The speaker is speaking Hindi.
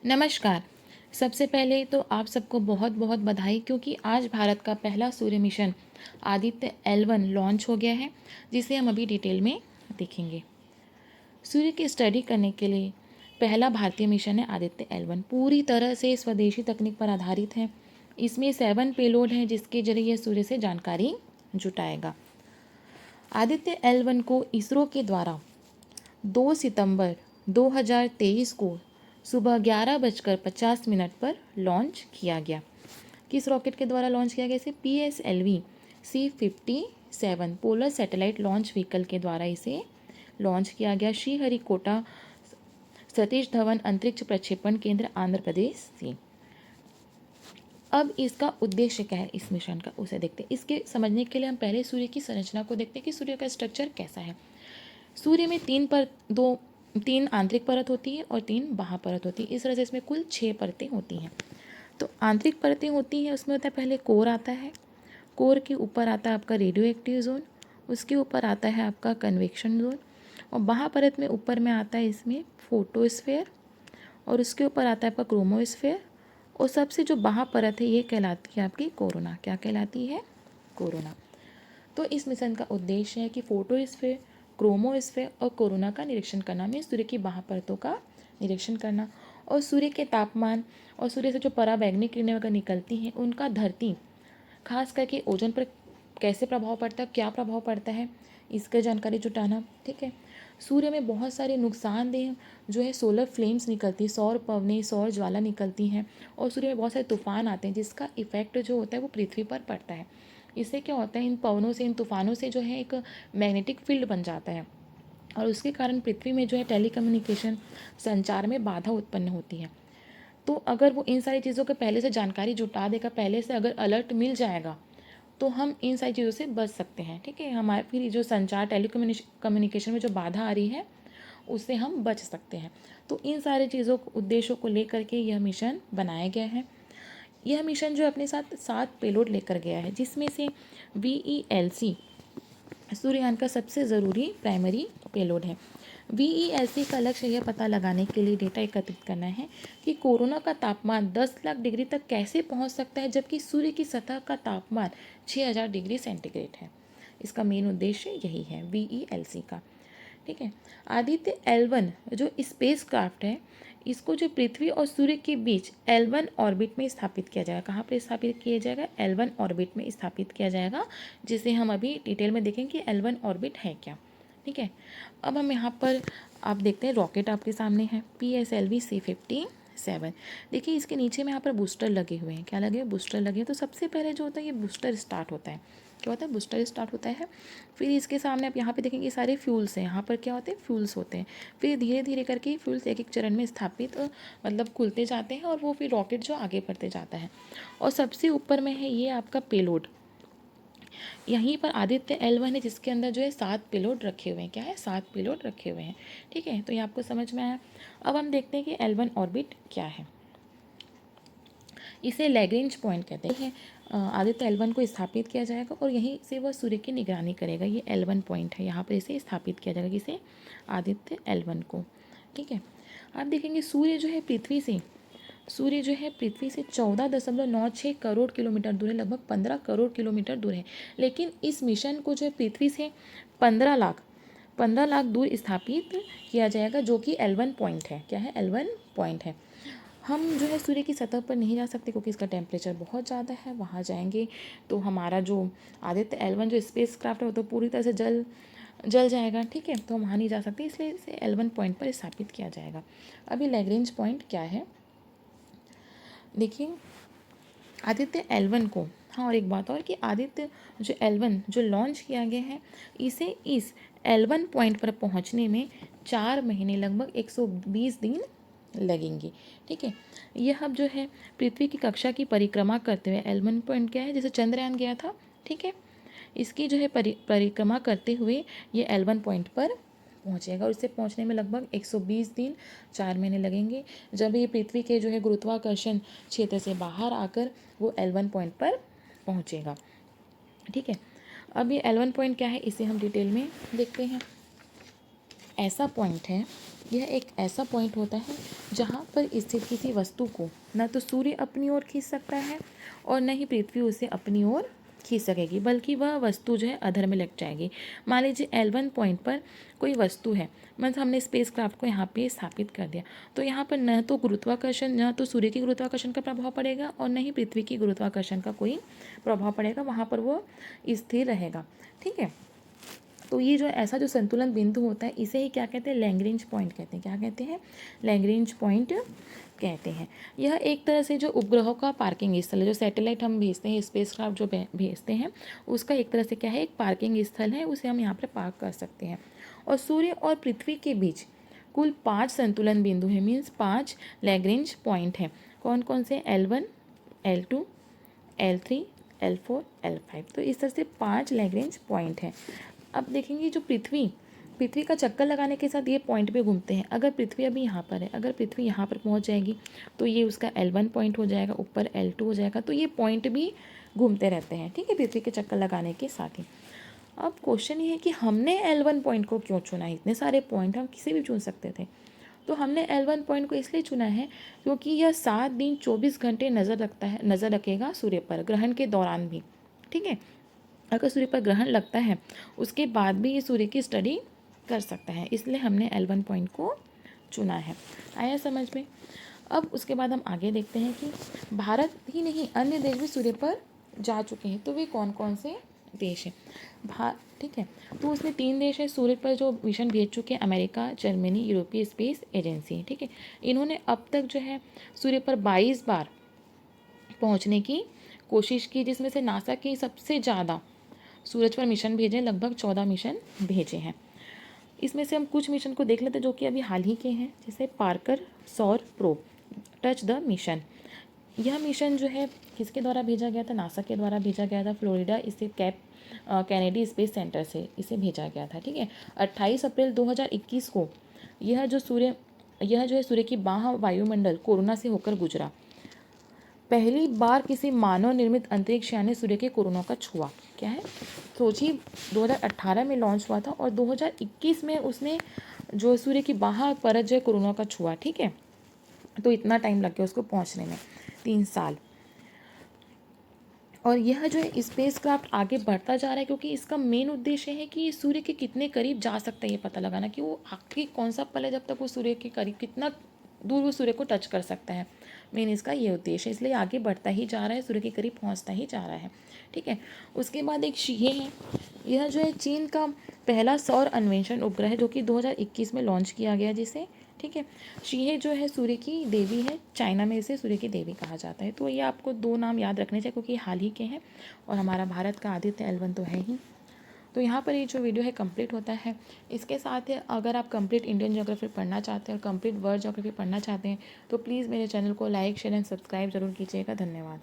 नमस्कार। सबसे पहले तो आप सबको बहुत बहुत बधाई, क्योंकि आज भारत का पहला सूर्य मिशन आदित्य L1 लॉन्च हो गया है, जिसे हम अभी डिटेल में देखेंगे। सूर्य की स्टडी करने के लिए पहला भारतीय मिशन है आदित्य L1। पूरी तरह से स्वदेशी तकनीक पर आधारित है। इसमें 7 पेलोड हैं, जिसके जरिए यह सूर्य से जानकारी जुटाएगा। आदित्य L1 को इसरो के द्वारा 2 सितंबर 2023 को सुबह 11:50 पर लॉन्च किया गया। किस रॉकेट के द्वारा लॉन्च किया गया? इसे PSLV C57 polar satellite launch vehicle के द्वारा इसे लॉन्च किया गया, श्रीहरिकोटा सतीश धवन अंतरिक्ष प्रक्षेपण केंद्र, आंध्र प्रदेश से। अब इसका उद्देश्य क्या है इस मिशन का, उसे देखते हैं। इसके समझने के लिए हम पहले सूर्य की संरचना को देखते हैं कि सूर्य का स्ट्रक्चर कैसा है। सूर्य में तीन आंतरिक परत होती है और 3 बाह्य परत होती है। इस तरह से इसमें कुल 6 परतें होती हैं। तो आंतरिक परतें होती हैं, उसमें होता है पहले कोर आता है। कोर के ऊपर आता है आपका रेडियो एक्टिव जोन, उसके ऊपर आता है आपका कन्वेक्शन जोन, और बाह्य परत में ऊपर में आता है इसमें फोटोस्फेयर, और उसके ऊपर आता है आपका क्रोमोस्फेयर, और सबसे जो बाह्य परत है ये कहलाती है आपकी कोरोना। क्या कहलाती है? कोरोना। तो इस मिशन का उद्देश्य है कि फोटोस्फेयर, क्रोमोस्फेयर और कोरोना का निरीक्षण करना, में सूर्य की बाह्य परतों का निरीक्षण करना, और सूर्य के तापमान और सूर्य से जो पराबैंगनी किरणें अगर निकलती हैं उनका धरती खास करके ओजोन पर कैसे प्रभाव पड़ता है, क्या प्रभाव पड़ता है, इसकी जानकारी जुटाना। ठीक है। सूर्य में बहुत सारे नुकसानदेह जो है सोलर फ्लेम्स निकलती हैं, सौर पवनें, सौर ज्वाला निकलती हैं, और सूर्य में बहुत सारे तूफान आते हैं, जिसका इफेक्ट जो होता है वो पृथ्वी पर पड़ता है। इससे क्या होता है, इन पवनों से, इन तूफानों से जो है एक मैग्नेटिक फील्ड बन जाता है, और उसके कारण पृथ्वी में जो है टेलीकम्युनिकेशन, संचार में बाधा उत्पन्न होती है। तो अगर वो इन सारी चीज़ों को पहले से जानकारी जुटा देगा, पहले से अगर अलर्ट मिल जाएगा, तो हम इन सारी चीज़ों से बच सकते हैं। ठीक है। हमारे फिर जो संचार, टेलीकम्युनिकेशन में जो बाधा आ रही है, उससे हम बच सकते हैं। तो इन सारी चीज़ों को, उद्देश्यों को लेकर के यह मिशन बनाया गया है। यह मिशन जो अपने साथ 7 पेलोड लेकर गया है, जिसमें से VELC सूर्ययान का सबसे ज़रूरी प्राइमरी पेलोड है। VELC का लक्ष्य यह पता लगाने के लिए डेटा एकत्रित करना है कि कोरोना का तापमान 10 लाख डिग्री तक कैसे पहुंच सकता है, जबकि सूर्य की सतह का तापमान 6000 डिग्री सेंटीग्रेड है। इसका मेन उद्देश्य यही है VELC का। ठीक है। आदित्य L1 जो स्पेस क्राफ्ट है, इसको जो पृथ्वी और सूर्य के बीच L1 ऑर्बिट में स्थापित किया जाएगा। कहाँ पर स्थापित किया जाएगा? L1 ऑर्बिट में स्थापित किया जाएगा, जिसे हम अभी डिटेल में देखेंगे कि L1 ऑर्बिट है क्या। ठीक है। अब हम यहाँ पर आप देखते हैं रॉकेट आपके सामने है PSLV C57। देखिए इसके नीचे में यहाँ पर बूस्टर लगे हुए हैं। क्या लगे हुए? बूस्टर लगे हैं। तो सबसे पहले जो होता है ये बूस्टर स्टार्ट होता है। क्या होता है? बूस्टर स्टार्ट होता है। फिर इसके सामने आप यहाँ पे देखेंगे सारे फ्यूल्स हैं। यहाँ पर क्या होते हैं? फ्यूल्स होते हैं। फिर धीरे धीरे करके फ्यूल्स एक एक चरण में स्थापित मतलब खुलते जाते हैं, और वो फिर रॉकेट जो आगे बढ़ते जाता है। और सबसे ऊपर में है ये आपका पेलोड। यहीं पर आदित्य L1 है, जिसके अंदर जो है 7 पेलोड रखे हुए हैं। क्या है? 7 पेलोड रखे हुए हैं। ठीक है। तो ये आपको समझ में आया। अब हम देखते हैं कि L1 ऑर्बिट क्या है। इसे लैग्रेंज पॉइंट कहते हैं। आदित्य L1 को स्थापित किया जाएगा और यहीं से वह सूर्य की निगरानी करेगा। ये L1 पॉइंट है, यहाँ पर इसे स्थापित किया जाएगा। किसे? आदित्य L1 को। ठीक है। आप देखेंगे सूर्य जो है पृथ्वी से 14.96 करोड़ किलोमीटर दूर है, लगभग 15 करोड़ किलोमीटर दूर है। लेकिन इस मिशन को जो है पृथ्वी से 15 लाख दूर स्थापित किया जाएगा, जो कि L1 पॉइंट है। क्या है? L1 पॉइंट है। हम जो है सूर्य की सतह पर नहीं जा सकते, क्योंकि इसका टेम्परेचर बहुत ज़्यादा है। वहाँ जाएंगे तो हमारा जो आदित्य L1 जो स्पेस क्राफ्ट है वो तो पूरी तरह से जल जाएगा। ठीक है। तो हम वहाँ नहीं जा सकते, इसलिए इसे L1 पॉइंट पर स्थापित किया जाएगा। अभी लैग्रेंज पॉइंट क्या है देखिए। आदित्य L1 को, हाँ और एक बात और कि आदित्य जो L1 जो लॉन्च किया गया है, इसे इस L1 पॉइंट पर पहुंचने में 4 महीने, लगभग 120 दिन लगेंगे। ठीक है। यह अब जो है पृथ्वी की कक्षा की परिक्रमा करते हुए, L1 पॉइंट क्या है? जैसे चंद्रयान गया था। ठीक है। इसकी जो है परिक्रमा करते हुए ये L1 पॉइंट पर पहुँचेगा, और इससे पहुँचने में लगभग 120 दिन, 4 महीने लगेंगे। जब ये पृथ्वी के जो है गुरुत्वाकर्षण क्षेत्र से बाहर आकर वो L1 पॉइंट पर पहुँचेगा। ठीक है। अब ये L1 पॉइंट क्या है, इसे हम डिटेल में देखते हैं। ऐसा पॉइंट है यह एक ऐसा पॉइंट होता है जहाँ पर स्थित किसी वस्तु को न तो सूर्य अपनी ओर खींच सकता है और न ही पृथ्वी उसे अपनी ओर खींच सकेगी, बल्कि वह वस्तु जो है अधर में लग जाएगी। मान लीजिए L1 पॉइंट पर कोई वस्तु है, मतलब हमने स्पेस क्राफ्ट को यहाँ पे स्थापित कर दिया, तो यहाँ पर न तो गुरुत्वाकर्षण, न तो सूर्य की गुरुत्वाकर्षण का प्रभाव पड़ेगा और न ही पृथ्वी की गुरुत्वाकर्षण का कोई प्रभाव पड़ेगा, वहाँ पर वो स्थिर रहेगा। ठीक है, तो ये जो ऐसा जो संतुलन बिंदु होता है इसे ही क्या कहते हैं, लैग्रेंज पॉइंट कहते हैं। क्या कहते हैं, लैग्रेंज पॉइंट कहते हैं। यह एक तरह से जो उपग्रहों का पार्किंग स्थल है, जो सैटेलाइट हम भेजते हैं, स्पेसक्राफ्ट जो भेजते हैं, उसका एक तरह से क्या है, एक पार्किंग स्थल है, उसे हम यहाँ पर पार्क कर सकते हैं। और सूर्य और पृथ्वी के बीच कुल 5 संतुलन बिंदु हैं, मीन्स 5 लैग्रेंज पॉइंट हैं। कौन कौन से, L1, L2, L3, L4, L5। तो इस तरह से 5 लैग्रेंज पॉइंट हैं। अब देखेंगे जो पृथ्वी का चक्कर लगाने के साथ ये पॉइंट पे घूमते हैं। अगर पृथ्वी अभी यहाँ पर है, अगर पृथ्वी यहाँ पर पहुँच जाएगी तो ये उसका L1 पॉइंट हो जाएगा, ऊपर L2 हो जाएगा, तो ये पॉइंट भी घूमते रहते हैं। ठीक है, पृथ्वी के चक्कर लगाने के साथ ही। अब क्वेश्चन ये है कि हमने L1 पॉइंट को क्यों चुना है। इतने सारे पॉइंट हम किसी भी चुन सकते थे, तो हमने L1 पॉइंट को इसलिए चुना है क्योंकि यह 7 दिन 24 घंटे नज़र रखेगा सूर्य पर, ग्रहण के दौरान भी। ठीक है, अगर सूर्य पर ग्रहण लगता है उसके बाद भी ये सूर्य की स्टडी कर सकता है, इसलिए हमने L1 पॉइंट को चुना है। आया समझ में। अब उसके बाद हम आगे देखते हैं कि भारत ही नहीं अन्य देश भी सूर्य पर जा चुके हैं, तो वे कौन कौन से देश हैं। ठीक है, तो उसमें 3 देश है सूर्य पर जो मिशन भेज चुके हैं, अमेरिका, जर्मनी, यूरोपीय स्पेस एजेंसी। ठीक है, इन्होंने अब तक जो है सूर्य पर 22 बार पहुंचने की कोशिश की, जिसमें से नासा की सबसे ज़्यादा सूरज पर मिशन भेजे, लगभग 14 मिशन भेजे हैं। इसमें से हम कुछ मिशन को देख लेते हैं जो कि अभी हाल ही के हैं, जैसे पार्कर सौर प्रोब टच द मिशन। यह मिशन जो है किसके द्वारा भेजा गया था, नासा के द्वारा भेजा गया था, फ्लोरिडा स्थित कैनेडी स्पेस सेंटर से इसे भेजा गया था। ठीक है, 28 अप्रैल 2021 को यह जो है सूर्य की बाह्य वायुमंडल कोरोना से होकर गुजरा। पहली बार किसी मानव निर्मित अंतरिक्ष यान ने सूर्य के कोरोना का छुआ। क्या है, सोचिए 2018 में लॉन्च हुआ था और 2021 में उसने जो सूर्य की बाहर परत जो है कोरोना का छुआ। ठीक है, तो इतना टाइम लग गया उसको पहुंचने में, 3 साल। और यह जो है स्पेस क्राफ्ट आगे बढ़ता जा रहा है क्योंकि इसका मेन उद्देश्य है कि सूर्य के कितने करीब जा सकता है ये पता लगाना, कि वो आखिरी कौन सा पल है जब तक वो सूर्य के करीब, कितना दूर वो सूर्य को टच कर सकता है। मेन इसका ये उद्देश्य है, इसलिए आगे बढ़ता ही जा रहा है, सूर्य के करीब पहुंचता ही जा रहा है। ठीक है, उसके बाद एक शीहे है, यह जो है चीन का पहला सौर अन्वेषण उपग्रह है जो कि 2021 में लॉन्च किया गया जिसे। ठीक है, शीहे जो है सूर्य की देवी है, चाइना में इसे सूर्य की देवी कहा जाता है। तो ये आपको 2 नाम याद रखने चाहिए क्योंकि हाल ही के हैं और हमारा भारत का आदित्य L1 तो है ही। तो यहाँ पर ये जो वीडियो है कंप्लीट होता है। इसके साथ ही अगर आप कंप्लीट इंडियन ज्योग्राफी पढ़ना चाहते हैं और कंप्लीट वर्ल्ड ज्योग्राफी पढ़ना चाहते हैं तो प्लीज़ मेरे चैनल को लाइक, शेयर एंड सब्सक्राइब जरूर कीजिएगा। धन्यवाद।